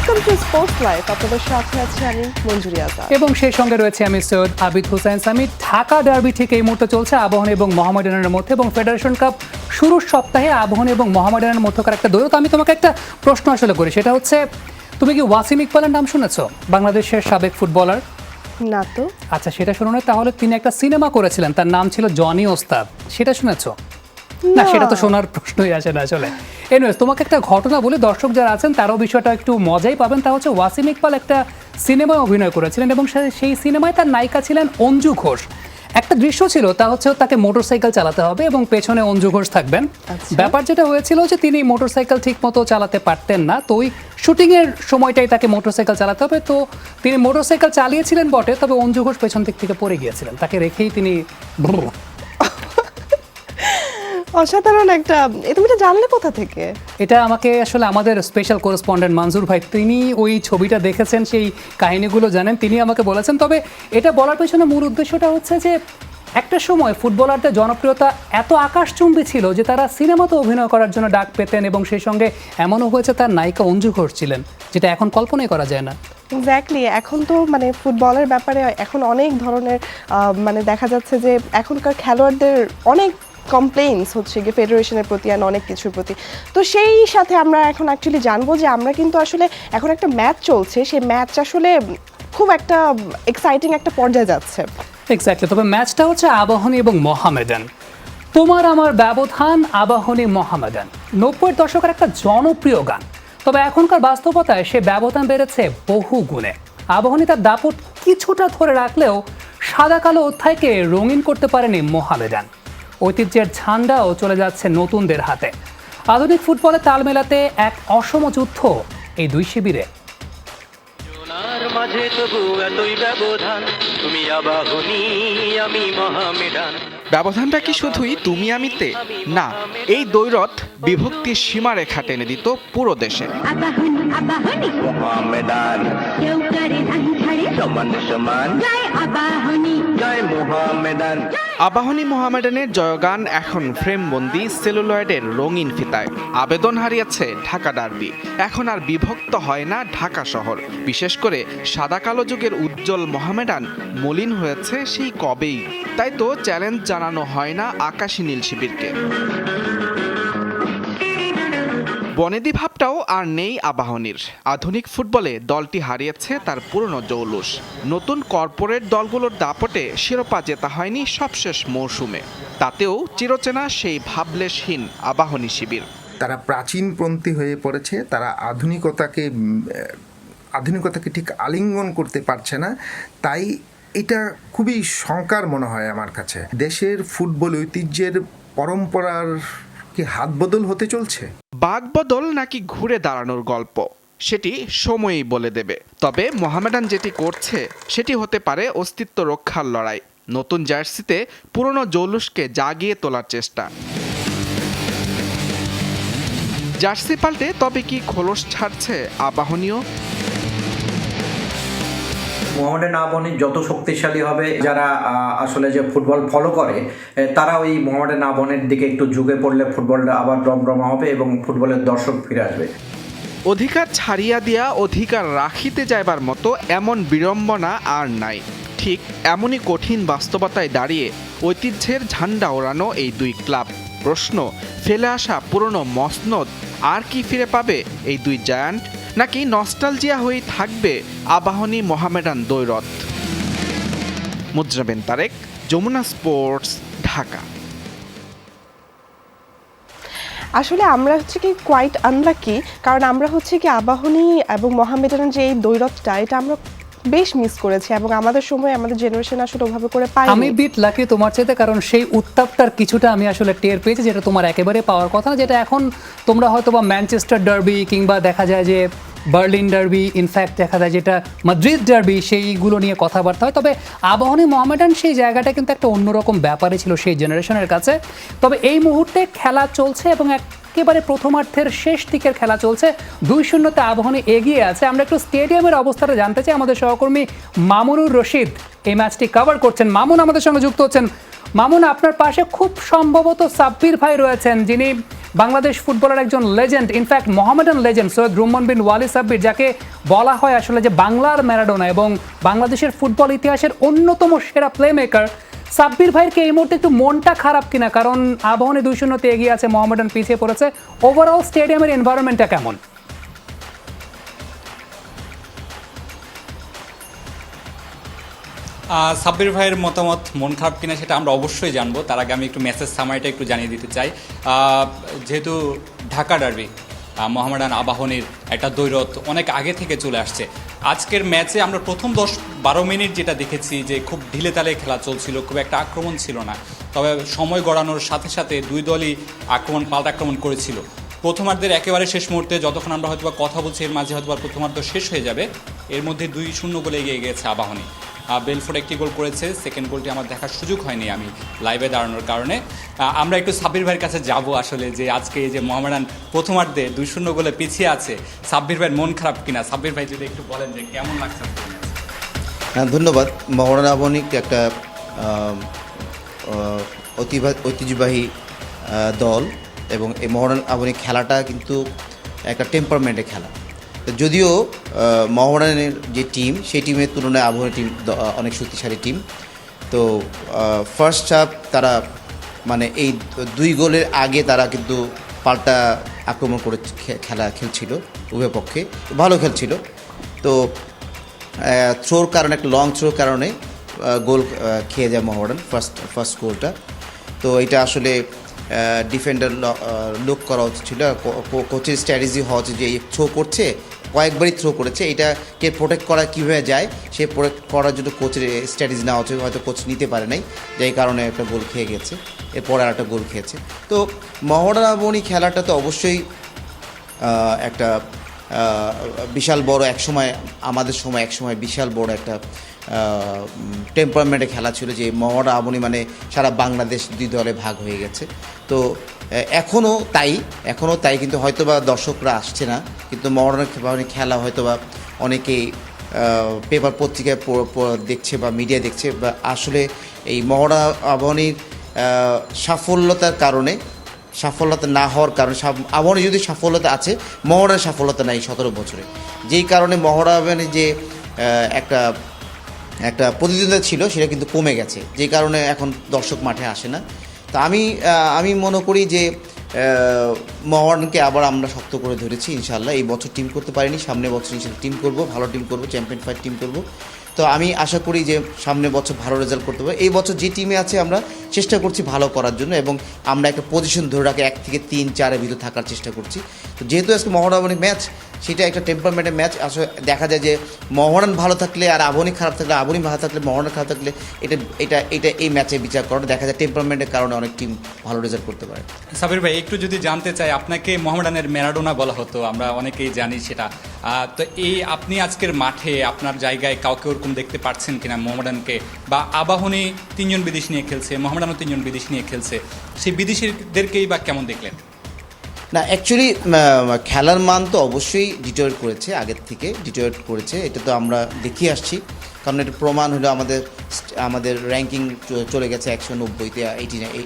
Welcome to sports life. আপনাদের সাথে আছি আমি মঞ্জুরি আজাদ এবং সেই সঙ্গে রয়েছে আমি সৈয়দ আবিদ হোসেন সামি। ঢাকা ডার্বি ঠিক এই মুহূর্তে চলছে আবাহনী এবং মোহামেডানের মধ্যে, এবং ফেডারেশন কাপ শুরুর সপ্তাহে আবাহনী এবং মোহামেডানের মধ্যকার একটা দ্বৈরথ। আমি তোমাকে একটা প্রশ্ন আসলে করি, সেটা হচ্ছে তুমি কি ওয়াসিম ইকবালের নাম শুনেছো? বাংলাদেশের সাবেক ফুটবলার। না তো। আচ্ছা, সেটা শুনো না, তাহলে তিনি একটা সিনেমা করেছিলেন, তার নাম ছিল জনি ওস্তাদ, সেটা শুনেছো? না, সেটা তো শোনার প্রশ্নই আসে না আসলে। এনিওয়েজ, তোমাকে একটা ঘটনা বলে দর্শক যারা আছেন তারাও বিষয়টা একটু মজাই পাবেন। তা হচ্ছে ওয়াসিম ইকবাল একটা সিনেমায় অভিনয় করেছিলেন এবং সেই সিনেমায় তার নায়িকা ছিলেন অঞ্জু ঘোষ। একটা দৃশ্য ছিল, তা হচ্ছে তাকে মোটরসাইকেল চালাতে হবে এবং পেছনে অঞ্জু ঘোষ থাকবেন। ব্যাপার যেটা হয়েছিল যে তিনি মোটরসাইকেল ঠিক মতো চালাতে পারতেন না, তো ওই শুটিংয়ের সময়টাই তাকে মোটরসাইকেল চালাতে হবে। তো তিনি মোটরসাইকেল চালিয়েছিলেন বটে, তবে অঞ্জু ঘোষ পেছন দিক থেকে পড়ে গিয়েছিলেন, তাকে রেখেই তিনি। অসাধারণ একটা। তুমি এটা জানলে কোথা থেকে? এটা আমাকে আসলে আমাদের স্পেশাল করেসপন্ডেন্ট মনজুর ভাই, তিনি ওই ছবিটা দেখেছেন, সেই কাহিনীগুলো জানেন, তিনি আমাকে বলেছেন। তবে এটা বলার পেছনে মূল উদ্দেশ্যটা হচ্ছে যে একটা সময় ফুটবলারদের জনপ্রিয়তা এত আকাশচুম্বী ছিল যে তারা সিনেমাতে অভিনয় করার জন্য ডাক পেতেন, এবং সেই সঙ্গে এমনও হয়েছে তার নায়িকা অঞ্জু ঘোষ ছিলেন, যেটা এখন কল্পনাই করা যায় না। এক্স্যাক্টলি। এখন তো মানে ফুটবলের ব্যাপারে এখন অনেক ধরনের মানে দেখা যাচ্ছে যে এখনকার খেলোয়াড়দের অনেক কমপ্লেইনস হচ্ছে গিয়ে ফেডারেশনের প্রতি আর অনেক কিছুর প্রতি। তো সেই সাথে আমরা এখন অ্যাকচুয়ালি জানবো যে আমরা কিন্তু আসলে এখন একটা ম্যাচ চলছে, সেই ম্যাচ আসলে খুব একটা এক্সাইটিং একটা পর্যায়ে যাচ্ছে। এক্স্যাক্টলি। তবে ম্যাচটা হচ্ছে আবাহনী এবং মোহামেডান। তোমার আমার ব্যবধান আবাহনী মোহামেডান 90-এর দশকের একটা জনপ্রিয় গান। তবে এখনকার বাস্তবতায় সে ব্যবধান বেড়েছে বহু গুণে। আবাহনী তার দাপট কিছুটা ধরে রাখলেও সাদা কালো অধ্যায়কে রঙিন করতে পারেনি মোহামেডান। ঐতিহ্যের ঝান্ডাও চলে যাচ্ছে নতুনদের হাতে। আধুনিক ফুটবলে তাল মেলাতে এক অসম যুদ্ধ এই দুই শিবিরে। মাঝে তবু এতই ব্যবধান, তুমি আবাহনী আমি মোহামেডান। ব্যবধানটা কি শুধুই তুমি আমিতে? না, এই দ্বৈরথ বিভক্তির সীমারেখা টেনে দিত পুরো দেশে। আবাহনী আবাহনী মোহামেডান কেউ করে নাহি ছাড়ে, সমান সমান জয় আবাহনী জয় মোহামেডান। আবাহনী মোহামেডানের জয়গান এখন ফ্রেমবন্দি সেলুলয়েডের রঙিন ফিতায়। আবেদন হারিয়েছে ঢাকা ডার্বি, এখন আর বিভক্ত হয় না ঢাকা শহর। বিশেষ করে সাদা কালো যুগের উজ্জ্বল মোহামেডান মলিন হয়েছে সেই কবেই। তাই তো চ্যালেঞ্জ জানানো হয় না আকাশী নীল শিবিরকে। বনেদি ভাবটাও আর নেই আবাহনীর। আধুনিক ফুটবলে দলটি হারিয়েছে তার পুরনো জৌলুস। নতুন কর্পোরেট দলগুলোর দাপটে শিরোপা জেতা হয়নি সবশেষ মৌসুমে। তাতেও চিরচেনা সেই ভাবলেশহীন আবাহনী শিবির। তারা প্রাচীনপন্থী হয়ে পড়েছে, তারা আধুনিকতাকে ঠিক আলিঙ্গন করতে পারছে না। তাই এটা খুবই শঙ্কার মনে হয় আমার কাছে। দেশের ফুটবল ঐতিহ্যের পরম্পরার কি হাত বদল হতে চলছে? বাগ বদল নাকি ঘুরে দাঁড়ানোর গল্প, সেটি সময়ই বলে দেবে। তবে মোহামেডান যেটি করছে সেটি হতে পারে অস্তিত্ব রক্ষার লড়াই। নতুন জার্সিতে পুরনো জৌলুসকে জাগিয়ে তোলার চেষ্টা। জার্সি পাল্টে তবে কি খোলস ছাড়ছে আবাহনীও? মোহামেডান আবাহনী যত শক্তিশালী হবে, যারা আসলে যে ফুটবল ফলো করে তারা ওই মোহামেডান আবাহনীর দিকে একটু ঝুঁকে পড়লে ফুটবলটা আবার রমরমা হবে এবং ফুটবলের দর্শক ফিরে আসবে। অধিকার ছাড়িয়া দিয়া অধিকার রাখিতে যাইবার মতো এমন বিড়ম্বনা আর নাই। ঠিক এমনই কঠিন বাস্তবতায় দাঁড়িয়ে ঐতিহ্যের ঝান্ডা ওড়ানো এই দুই ক্লাব। প্রশ্ন, ফেলে আসা পুরনো মসনদ আর কি ফিরে পাবে এই দুই জায়ান্ট, নাকি নস্টালজিয়া হয়ে থাকবে আবাহনী মোহামেডান দ্বৈরথ? মুজরাবেন তারেক, যমুনা স্পোর্টস, ঢাকা। আসলে আমরা হচ্ছে কি কোয়াইট আনলাকি, কারণ আমরা হচ্ছে কি আবাহনী এবং মোহামেডানের যে এই দ্বৈরথটা, এটা আমরা বেশ মিস করেছি এবং আমাদের সময় আমাদের জেনারেশন আসলে ওভাবে করে পাইনি। আমি বিট লাকি তোমার চাইতে, কারণ সেই উত্তাপটার কিছুটা আমি আসলে টের পেয়েছি, যেটা তোমার একেবারে পাওয়ার কথা না। যেটা এখন তোমরা হয়তো বা ম্যানচেস্টার ডার্বি কিংবা দেখা যায় যে বার্লিন ডার্বি, ইনফ্যাক্ট দেখা যায় যেটা মাদ্রিদ ডার্বি, সেইগুলো নিয়ে কথাবার্তা হয়। তবে আবাহনী মোহামেডান সেই জায়গাটা কিন্তু একটা অন্যরকম ব্যাপারই ছিল সেই জেনারেশনের কাছে। তবে এই মুহূর্তে খেলা চলছে এবং একেবারে প্রথমার্ধের শেষ দিকের খেলা চলছে, 2-0 আবাহনী এগিয়ে আছে। আমরা একটু স্টেডিয়ামের অবস্থাটা জানতে চাই। আমাদের সহকর্মী মামুনুর রশিদ এই ম্যাচটি কভার করছেন। মামুন আমাদের সঙ্গে যুক্ত হচ্ছেন। মামুন, আপনার পাশে খুব সম্ভবত সাব্বির ভাই রয়েছেন, যিনি বাংলাদেশ ফুটবলের একজন legend, in fact Mohammedan legend Syed Rumman Bin Wali Sabbir, যাকে বলা হয় আসলে যে বাংলার ম্যারাডোনা এবং বাংলাদেশের ফুটবল ইতিহাসের অন্যতম সেরা প্লেমেকার। সাব্বির ভাইয়ের কি এই মুহূর্তে একটু মনটা খারাপ কিনা? কারণ আবাহনী 2-0 এগিয়ে আছে, মোহামেডান পিছিয়ে পড়েছে। ওভারঅল স্টেডিয়ামের এনভায়রনমেন্টটা কেমন? সাব্বির ভাইয়ের মতামত মন খারাপ কিনা সেটা আমরা অবশ্যই জানবো। তার আগে আমি একটু মেসেজ সামারিটা একটু জানিয়ে দিতে চাই। যেহেতু ঢাকা ডার্বি, মোহামেডান আবাহনীর একটা দ্বৈরথ অনেক আগে থেকে চলে আসছে। আজকের ম্যাচে আমরা প্রথম 10-12 মিনিট যেটা দেখেছি যে খুব ঢিলে তালে খেলা চলছিল, খুব একটা আক্রমণ ছিল না। তবে সময় গড়ানোর সাথে সাথে দুই দলই পাল্টা আক্রমণ করেছিল। প্রথমার্ধের একেবারে শেষ মুহূর্তে যতক্ষণ আমরা হয়তো কথা বলছি, এর মাঝে হয়তো প্রথমার্ধ শেষ হয়ে যাবে, এর মধ্যে 2-0 গোলে এগিয়ে গেছে আবাহনী। বেলফোর্ড একটি গোল করেছে, সেকেন্ড গোলটি আমার দেখার সুযোগ হয়নি আমি লাইভে দাঁড়ানোর কারণে। আমরা একটু সাব্বির ভাইয়ের কাছে যাব আসলে, যে আজকে এই যে মোহামেডান প্রথমার্ধে 2-0 গোলে পিছিয়ে আছে, সাব্বির ভাইয়ের মন খারাপ কিনা? সাব্বির ভাই যদি একটু বলেন যে কেমন লাগছে। হ্যাঁ, ধন্যবাদ। মোহামেডান আবাহনী একটা ঐতিহ্যবাহী দল, এবং এই মোহামেডান আবাহনী খেলাটা কিন্তু একটা টেম্পারমেন্টের খেলা। যদিও মোহামেডানের যে টিম, সেই টিমের তুলনায় আবাহনী টিম অনেক শক্তিশালী টিম। তো ফার্স্ট হাফ তারা মানে এই 2 গোলের আগে তারা কিন্তু পাল্টা আক্রমণ করে খেলছিল, উভয় পক্ষে ভালো খেলছিল। তো থ্রোর কারণে, একটা লং থ্রোর কারণে গোল খেয়ে যায় মোহামেডান, ফার্স্ট গোলটা। তো এটা আসলে ডিফেন্ডার লুক করা উচিত ছিল। কোচের স্ট্র্যাটেজি হওয়া উচিত যে এই থ্রো করছে, কয়েকবারই থ্রো করেছে, এটাকে প্রোটেক্ট করা কীভাবে যায় সে প্রোটেক্ট করার জন্য কোচের স্ট্র্যাটেজি নেওয়া উচিত। হয়তো কোচ নিতে পারে নাই, যাই কারণে একটা গোল খেয়ে গেছে, এরপরে আর একটা গোল খেয়েছে। তো মোহামেডান আবাহনী খেলাটা তো অবশ্যই একটা বিশাল বড়, আমাদের সময় বিশাল বড় একটা টেম্পারমেন্টে খেলা ছিল, যে মোহামেডান আবাহনী মানে সারা বাংলাদেশ 2 দলে ভাগ হয়ে গেছে। তো এখনও তাই, কিন্তু হয়তোবা দর্শকরা আসছে না, কিন্তু মোহামেডান খেলা হয়তোবা অনেকেই পেপার পত্রিকায় দেখছে বা মিডিয়া দেখছে, বা আসলে এই মোহামেডান আবাহনীর সাফল্যতা না হওয়ার কারণে, আবাহনী যদি সাফল্যতা আছে, মোহামেডানের সাফল্যতা নাই 17 বছরে, যেই কারণে মোহামেডানের যে একটা প্রতিদ্বন্দ্বিতা ছিল সেটা কিন্তু কমে গেছে, যেই কারণে এখন দর্শক মাঠে আসে না। তা আমি মনে করি যে মোহামেডানকে আবার আমরা শক্ত করে ধরেছি ইনশাআল্লাহ। এই বছর টিম করতে পারিনি, সামনের বছর ইনশাআল্লাহ টিম করব, ভালো টিম করব, চ্যাম্পিয়ন ফাইট টিম করব। তো আমি আশা করি যে সামনের বছর ভালো রেজাল্ট করতে পারবো। এই বছর যে টিমে আছে আমরা চেষ্টা করছি ভালো করার জন্য, এবং আমরা একটা পজিশন ধরে রাখি 1 থেকে 3-4-এর ভিতর থাকার চেষ্টা করছি। তো যেহেতু আজকে মোহামেডান আবাহনী ম্যাচ, সেটা একটা টেম্পারমেন্টের ম্যাচ। আসলে দেখা যায় যে মোহামেডান ভালো থাকলে আর আবাহনী খারাপ থাকলে, আবাহনী ভালো থাকলে মোহামেডান খারাপ থাকলে, এটা এই ম্যাচে বিচার করা দেখা যায় টেম্পারমেন্টের কারণে অনেক টিম ভালো রেজাল্ট করতে পারে। সাবির ভাই, একটু যদি জানতে চাই, আপনাকে মোহামেডানের ম্যারাডোনা বলা হতো, আমরা অনেকেই জানি সেটা। তো আপনি আজকের মাঠে আপনার জায়গায় কাউকে ওরকম দেখতে পাচ্ছেন কিনা মোহামেডানকে? বা আবাহনী 3 জন বিদেশি নিয়ে খেলছে, মোহামেডানও 3 জন বিদেশি নিয়ে খেলছে, সেই বিদেশিদেরকেই বা কেমন দেখলেন? না, অ্যাকচুয়ালি খেলার মান তো অবশ্যই ডিটোরিয়েট করেছে, আগের থেকে ডিটোরিয়েট করেছে, এটা তো আমরা দেখিয়ে আসছি। কারণ এটা প্রমাণ হলো আমাদের র্যাঙ্কিং চলে গেছে 190-তে,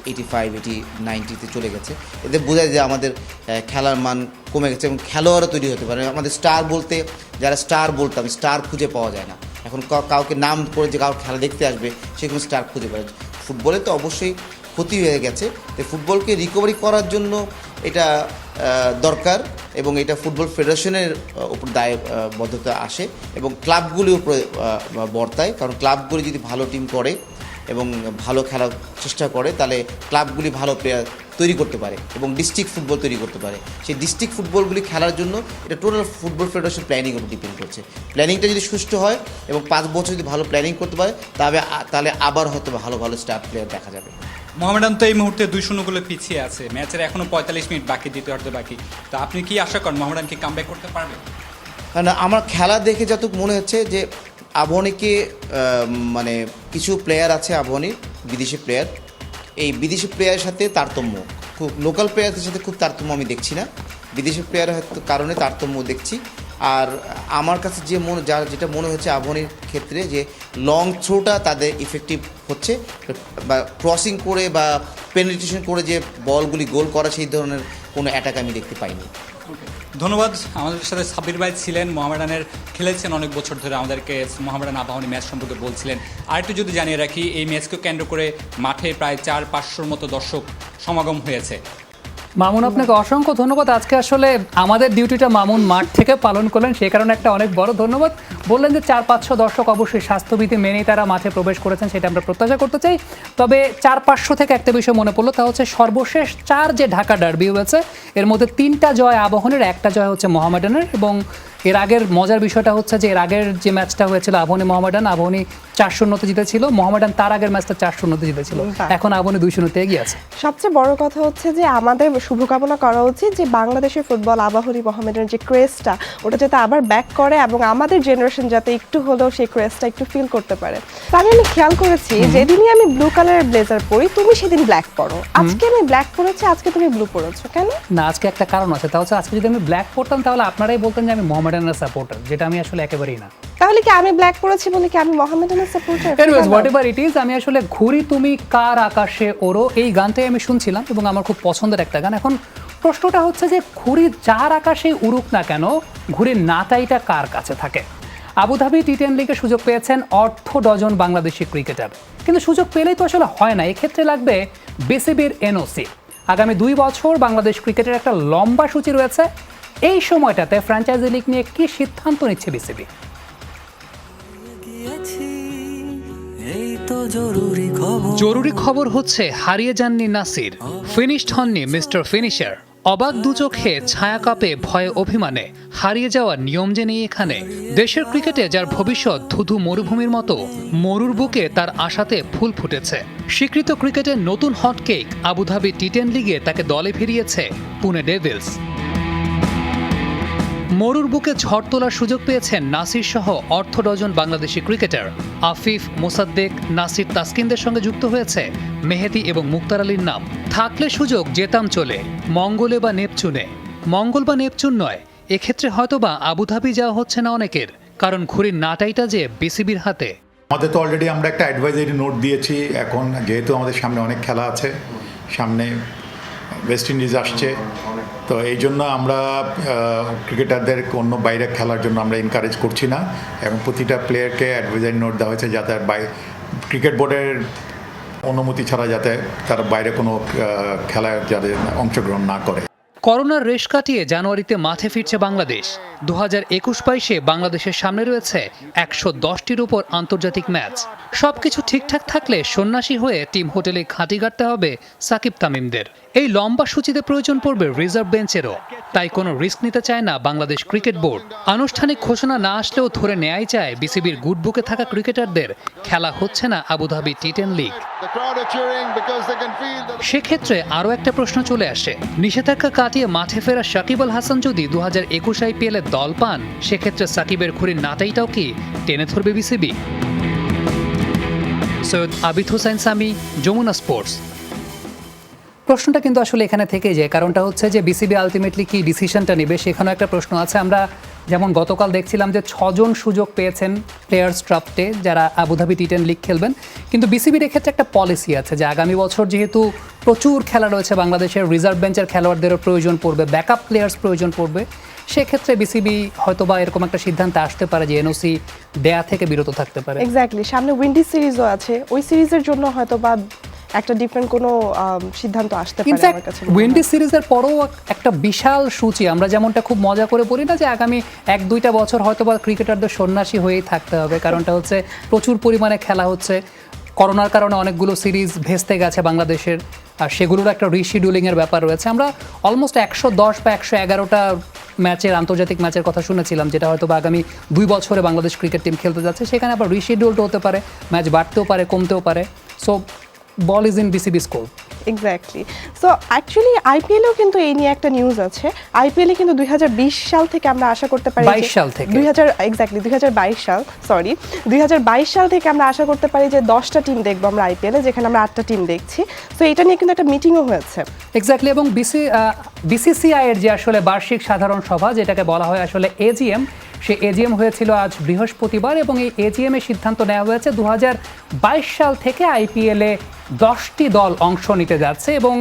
85, 90-তে চলে গেছে। এতে বোঝা যায় যে আমাদের খেলার মান কমে গেছে, এবং খেলোয়াড়ও তৈরি হতে পারে। আমাদের যারা স্টার বলতাম, স্টার খুঁজে পাওয়া যায় না এখন। কাউকে নাম করে যে কাউকে খেলা দেখতে আসবে, সে কোনো স্টার খুঁজে পায়। ফুটবলে তো অবশ্যই ক্ষতি হয়ে গেছে। তো ফুটবলকে রিকভারি করার জন্য এটা দরকার, এবং এটা ফুটবল ফেডারেশনের উপর দায়বদ্ধতা আসে, এবং ক্লাবগুলির উপরে বর্তায়। কারণ ক্লাবগুলি যদি ভালো টিম করে এবং ভালো খেলার চেষ্টা করে, তাহলে ক্লাবগুলি ভালো প্লেয়ার তৈরি করতে পারে এবং ডিস্ট্রিক্ট ফুটবল তৈরি করতে পারে। সেই ডিস্ট্রিক্ট ফুটবলগুলি খেলার জন্য এটা টোটাল ফুটবল ফেডারেশন প্ল্যানিংয়ের উপর ডিপেন্ড করছে। প্ল্যানিংটা যদি সুষ্ঠু হয় এবং 5 বছর যদি ভালো প্ল্যানিং করতে পারে, তাহলে আবার হয়তো ভালো স্টার প্লেয়ার দেখা যাবে। মোহামেডান তো এই মুহূর্তে 2-0 গোলে পিছিয়ে আছে, ম্যাচের এখনও 45 মিনিট বাকি, দ্বিতীয়ার্ধ বাকি। তো আপনি কি আশা করেন মোহামেডান কি কামব্যাক করতে পারবে? না, আমার খেলা দেখে যতটুকু মনে হচ্ছে যে আবাহনীকে মানে কিছু প্লেয়ার আছে আবাহনীর, বিদেশি প্লেয়ার, এই বিদেশি প্লেয়ারের সাথে তারতম্য, খুব লোকাল প্লেয়ারদের সাথে খুব তারতম্য আমি দেখছি না, বিদেশি প্লেয়ারের হয়তো কারণে তারতম্য দেখছি। আর আমার কাছে যেটা মনে হচ্ছে আবাহনীর ক্ষেত্রে যে লং থ্রোটা তাদের ইফেক্টিভ হচ্ছে, বা ক্রসিং করে বা পেনিট্রেশন করে যে বলগুলি গোল করা সেই ধরনের কোনো অ্যাটাক আমি দেখতে পাইনি। ধন্যবাদ। আমাদের সাথে সাব্বির ভাই ছিলেন, মোহামেডানের খেলেছেন অনেক বছর ধরে, আমাদেরকে মোহামেডান আবাহনী ম্যাচ সম্পর্কে বলছিলেন। আরেকটু যদি জানিয়ে রাখি, এই ম্যাচকে কেন্দ্র করে মাঠে প্রায় 400-500 মতো দর্শক সমাগম হয়েছে। মামুন, আপনাকে অসংখ্য ধন্যবাদ। আজকে আসলে আমাদের ডিউটিটা মামুন মাঠ থেকে পালন করলেন, সেই কারণে একটা অনেক বড় ধন্যবাদ। বললেন যে 400-500 দর্শক অবশ্যই স্বাস্থ্যবিধি মেনেই তারা মাঠে প্রবেশ করেছেন, সেটা আমরা প্রত্যাশা করতে চাই। তবে 400-500 থেকে একটা বিষয় মনে পড়লো, তা হচ্ছে সর্বশেষ 4 যে ঢাকা ডার্বি হয়েছে এর মধ্যে 3টা জয় আবাহনীর, 1টা জয় হচ্ছে মোহামেডানের। এবং এর আগের মজার বিষয়টা হচ্ছে যে এর আগের যে ম্যাচটা হয়েছিল আবাহনী মোহামেডান, আবাহনী 4-0 জিতেছিল, মোহামেডান তার আগের ম্যাচটা 4-0 জিতেছিল, এখন আবাহনী 2-0 এগিয়ে আছে। সবচেয়ে বড় কথা হচ্ছে যে আমাদের শুভকামনা করা উচিত যে বাংলাদেশের ফুটবল আবাহনী মোহামেডানের যে ক্রেজটা ওটা যাতে আবার ব্যাক করে এবং আমাদের জেনারেশন যাতে একটু হলেও সেই ক্রেজটা একটু ফিল করতে পারে। আমি খেয়াল করেছি যেদিনই আমি ব্লু কালারের ব্লেজার পরি তুমি সেদিন ব্ল্যাক পরো, আজকে আমি ব্ল্যাক পরেছি, আজকে তুমি ব্লু পরেছো কেন? না, আজকে একটা কারণ আছে, তা হচ্ছে আজকে যদি আমি ব্ল্যাক পরতাম তাহলে আপনারাই বলতেন যে আমি মোহামেডানের সাপোর্টার, যেটা আমি আসলে একেবারেই না। তাহলে কি আমি ব্ল্যাক পরেছি বলে কি আমি মোহামেডানের supporter? Anyways, whatever it is, আমি আসলে ঘুরি তুমি কার আকাশে ওরো এই গানটাই আমি শুনছিলাম এবং আমার খুব পছন্দের একটা গান। এখন প্রশ্নটা হচ্ছে যে ঘুড়ি যার আকাশে উড়ুক না কেন, ঘুড়ির নাটাইটা কার কাছে থাকে? আবুধাবি টি10 লিগে সুযোগ পেয়েছেন অর্ধ ডজন বাংলাদেশি ক্রিকেটার, কিন্তু সুযোগ পেলেই তো আসলে হয় না, এক্ষেত্রে লাগবে বিসিবির এনওসি। আগামী 2 বছর বাংলাদেশ ক্রিকেটের একটা লম্বা সূচি রয়েছে। এই সময়টাতে ফ্র্যাঞ্চাইজি লিগ নিয়ে কি সিদ্ধান্ত নিচ্ছে বিসিবি? জরুরি খবর হচ্ছে হারিয়ে যাননি নাসির, ফিনিশড হননি মিস্টার ফিনিশার। অবাক দুচোখে ছায়া কাপে ভয়ে অভিমানে হারিয়ে যাওয়ার নিয়ম যে নেই এখানে। দেশের ক্রিকেটে যার ভবিষ্যৎ ধুধু মরুভূমির মতো, মরুর বুকে তার আশাতে ফুল ফুটেছে। স্বীকৃত ক্রিকেটের নতুন হটকেক আবুধাবি টি10 লিগে তাকে দলে ফিরিয়েছে পুনে ডেভিলস। মরুর বুকে ঝড় তোলার সুযোগ পেয়েছেন নাসির সহ অর্ধ ডজন বাংলাদেশি ক্রিকেটার। আফিফ, মোসাদ্দেক, নাসির, তাসকিনদের সঙ্গে যুক্ত হয়েছে মেহেদী এবং মুক্তার আলীর নাম। থাকলে সুযোগ যেতাম চলে মঙ্গলে বা নেপচুনে। মঙ্গল বা নেপচুন নয়, এক্ষেত্রে হয়তোবা আবুধাবি যাওয়া হচ্ছে না অনেকের, কারণ ঘুড়ির নাটাইটা যে বিসিবির হাতে। আমাদের তো অলরেডি আমরা একটা অ্যাডভাইজারি নোট দিয়েছি। এখন যেহেতু আমাদের সামনে অনেক খেলা আছে, সামনে ওয়েস্ট ইন্ডিজ আসছে, তো এই জন্য আমরা ক্রিকেটারদের অন্য বাইরে খেলার জন্য আমরা এনকারেজ করছি না, এবং প্রতিটা প্লেয়ারকে অ্যাডভাইজারি নোট দেওয়া হয়েছে যাতে ক্রিকেট বোর্ডের অনুমতি ছাড়া যাতে তারা বাইরে কোনো খেলায় যাতে অংশগ্রহণ না করে। করোনার রেশ কাটিয়ে জানুয়ারিতে মাঠে ফিরছে বাংলাদেশ। 2021-22 বাংলাদেশের সামনে রয়েছে 110টির উপর আন্তর্জাতিক ম্যাচ। সবকিছু ঠিকঠাক থাকলে সন্ন্যাসী হয়ে টিম হোটেলে ঘাঁটি গাড়তে হবে সাকিব তামিমদের। এই লম্বা সূচিতে প্রয়োজন পড়বে রিজার্ভ বেঞ্চেরও, তাই কোনো রিস্ক নিতে চায় না বাংলাদেশ ক্রিকেট বোর্ড। আনুষ্ঠানিক ঘোষণা না আসলেও ধরে নেয়াই চায় বিসিবির গুডবুকে থাকা ক্রিকেটারদের খেলা হচ্ছে না আবুধাবি টি10 লিগ। সেক্ষেত্রে আরও একটা প্রশ্ন চলে আসে, নিষেধাজ্ঞা কাটিয়ে মাঠে ফেরা সাকিব আল হাসান যদি 2021 IPL এর দল পান, সেক্ষেত্রে সাকিবের ঘুড়ির নাটাইটাও কি টেনে ধরবে বিসিবি? সৈয়দ আবিদ হোসেন সামি, যমুনা স্পোর্টস। প্রশ্নটা কিন্তু আসলে এখানে থেকেই যায়, কারণটা হচ্ছে যে বিসিবি আলটিমেটলি কি ডিসিশনটা নেবে সেখানেও একটা প্রশ্ন আছে। আমরা যেমন গতকাল দেখছিলাম যে 6 জন সুযোগ পেয়েছেন প্লেয়ার্স ড্রাফটে যারা আবুধাবি টি10 লিগ খেলবেন, কিন্তু বিসিবির এক্ষেত্রে একটা পলিসি আছে যে আগামী বছর যেহেতু প্রচুর খেলা রয়েছে বাংলাদেশের, রিজার্ভ বেঞ্চের খেলোয়াড়দেরও প্রয়োজন পড়বে, ব্যাকআপ প্লেয়ার্স প্রয়োজন পড়বে, সেক্ষেত্রে বিসিবি হয়তোবা এরকম একটা সিদ্ধান্তে আসতে পারে যে এনওসি দেয়া থেকে বিরত থাকতে পারে। এক্স্যাক্টলি, সামনে উইন্ডিজ সিরিজও আছে, ওই সিরিজের জন্য হয়তোবা একটা ডিফারেন্ট কোনো সিদ্ধান্ত আসতে পারে আমার কাছে। উইন্ডিজ সিরিজের পরও একটা বিশাল সূচি, আমরা যেমনটা খুব মজা করে বলি না যে আগামী 1-2টা বছর হয়তোবা ক্রিকেটারদের সন্ন্যাসী হয়েই থাকতে হবে, কারণটা হচ্ছে প্রচুর পরিমাণে খেলা হচ্ছে। করোনার কারণে অনেকগুলো সিরিজ ভেস্তে গেছে বাংলাদেশের, আর সেগুলোর একটা রিশিডিউলিংয়ের ব্যাপার রয়েছে। আমরা অলমোস্ট 110 বা 111টা ম্যাচের আন্তর্জাতিক ম্যাচের কথা শুনেছিলাম, যেটা হয়তো বা আগামী 2 বছরে বাংলাদেশ ক্রিকেট টিম খেলতে যাচ্ছে। সেখানে আবার রিশিডিউলড হতে পারে, ম্যাচ বাড়তেও পারে, কমতেও পারে। So ball is in BCB score. Exactly. So actually আইপিএলেও কিন্তু এই নিয়ে একটা নিউজ আছে। আইপিএলে কিন্তু 2020 সাল থেকে আমরা আশা করতে পারি 22 সাল থেকে। 2022 সাল, সরি 2022 সাল থেকে আমরা আশা করতে পারি যে 10টা টিম দেখবো আমরা আইপিএলে, যেখানে আমরা 8টা টিম দেখছি। সো এটা নিয়ে কিন্তু একটা মিটিংও হয়েছে। এক্স্যাক্টলি, এবং বিসিসিআই এর যে আসলে বার্ষিক সাধারণ সভা, যেটাকে বলা হয় আসলে এজিএম, সেই এজিএম হয়েছিল আজ বৃহস্পতিবার, এবং এই এজিএম এর সিদ্ধান্ত নেওয়া হয়েছে 2022 সাল থেকে আইপিএলে 10টি দল অংশ নিতে যাচ্ছে, এবং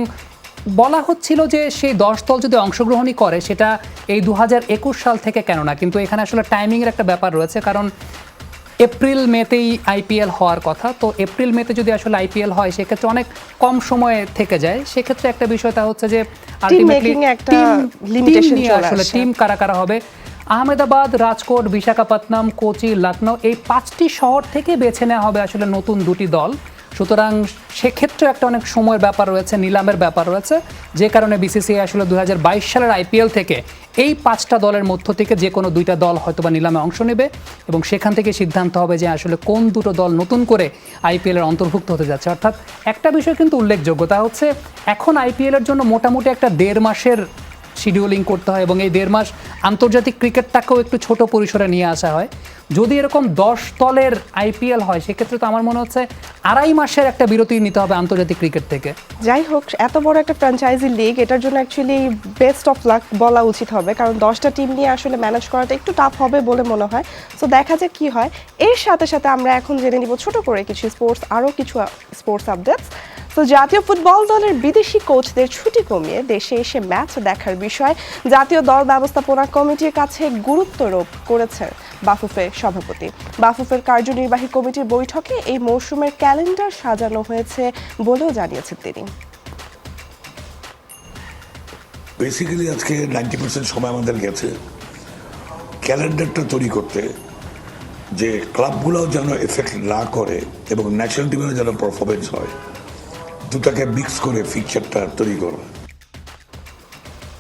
বলা হচ্ছিল যে সেই 10 দল যদি অংশগ্রহণই করে সেটা এই 2021 সাল থেকে কেন না, কিন্তু এখানে আসলে টাইমিংয়ের একটা ব্যাপার রয়েছে, কারণ এপ্রিল মেতেই আইপিএল হওয়ার কথা। তো এপ্রিল মেতে যদি আসলে আইপিএল হয় সেক্ষেত্রে অনেক কম সময়ে থেকে যায়। সেক্ষেত্রে একটা বিষয়টা হচ্ছে যে আলটিমেটলি making একটা limitation চলে আসলে আসে। টিম কারা কারা হবে। আহমেদাবাদ, রাজকোট, বিশাখাপত্তনম, কোচি, লখনৌ, এই 5টি শহর থেকে বেছে নেওয়া হবে আসলে নতুন 2টি দল। সুতরাং সেক্ষেত্রে একটা অনেক সময়ের ব্যাপার রয়েছে, নিলামের ব্যাপার রয়েছে, যে কারণে বিসিসিআই আসলে 2022 সালের আইপিএল থেকে এই 5টা দলের মধ্য থেকে যে কোনো 2টা দল হয়তোবা নিলামে অংশ নেবে, এবং সেখান থেকে সিদ্ধান্ত হবে যে আসলে কোন 2টো দল নতুন করে আইপিএলের অন্তর্ভুক্ত হতে যাচ্ছে। অর্থাৎ একটা বিষয় কিন্তু উল্লেখযোগ্য, তা হচ্ছে এখন আইপিএলের জন্য মোটামুটি একটা 1.5 মাসের শিডিউলিং করতে হয়, এবং এই 1.5 মাস আন্তর্জাতিক ক্রিকেটটাকেও একটু ছোট পরিসরে নিয়ে আসা হয়। যদি এরকম 10 দলের আইপিএল হয় সেক্ষেত্রে তো আমার মনে হচ্ছে 2.5 মাসের একটা বিরতি নিতে হবে আন্তর্জাতিক ক্রিকেট থেকে। যাই হোক, এত বড় একটা ফ্র্যাঞ্চাইজি লিগ, এটার জন্য অ্যাকচুয়ালি বেস্ট অফ লাক বলা উচিত হবে, কারণ 10টা টিম নিয়ে আসলে ম্যানেজ করাটা একটু টাফ হবে বলে মনে হয়। সো দেখা যাক কি হয়। এর সাথে সাথে আমরা এখন জেনে নিব ছোট করে কিছু স্পোর্টস আপডেটস। তো জাতীয় ফুটবল দলের বিদেশি কোচদের ছুটি কমিয়ে দেশে এসে ম্যাচ দেখার বিষয় জাতীয় দল ব্যবস্থাপনা কমিটির কাছে গুরুত্বারোপ করেছেন বাফুফের সভাপতি। বাফুফের কার্যনির্বাহী কমিটির বৈঠকে এই মৌসুমের ক্যালেন্ডার সাজানো হয়েছে বলেও জানিয়েছেন তিনি। বেসিক্যালি আজকে 90% সময় আমাদের গেছে ক্যালেন্ডারটা তৈরি করতে, যে ক্লাবগুলোও যেন এফেক্ট না করে এবং ন্যাশনাল টিমেরও যেন পারফরমেন্স হয়, দুটাকে মিক্স করে ফিকচারটা তৈরি করা।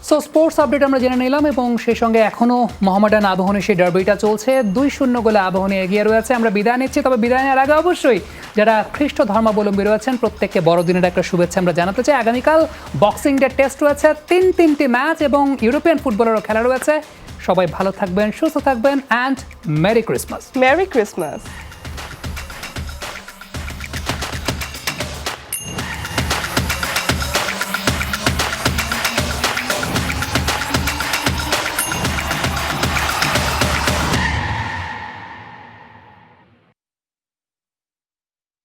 সো স্পোর্টস আপডেট আমরা জেনে নিলাম, এবং সেই সঙ্গে এখনও মোহামেডান আবাহনী সেই ডার্বিটা চলছে, 2-0 গোলে আবাহনী এগিয়ে রয়েছে। আমরা বিদায় নিচ্ছি, তবে বিদায় নেওয়ার আগে অবশ্যই যারা খ্রিস্ট ধর্মাবলম্বী রয়েছেন প্রত্যেককে বড়দিনের একটা শুভেচ্ছা আমরা জানাতে চাই। আগামীকাল বক্সিং ডে টেস্ট রয়েছে, 3টি ম্যাচ এবং ইউরোপিয়ান ফুটবলেরও খেলা রয়েছে। সবাই ভালো থাকবেন, সুস্থ থাকবেন, and merry Christmas. Merry Christmas.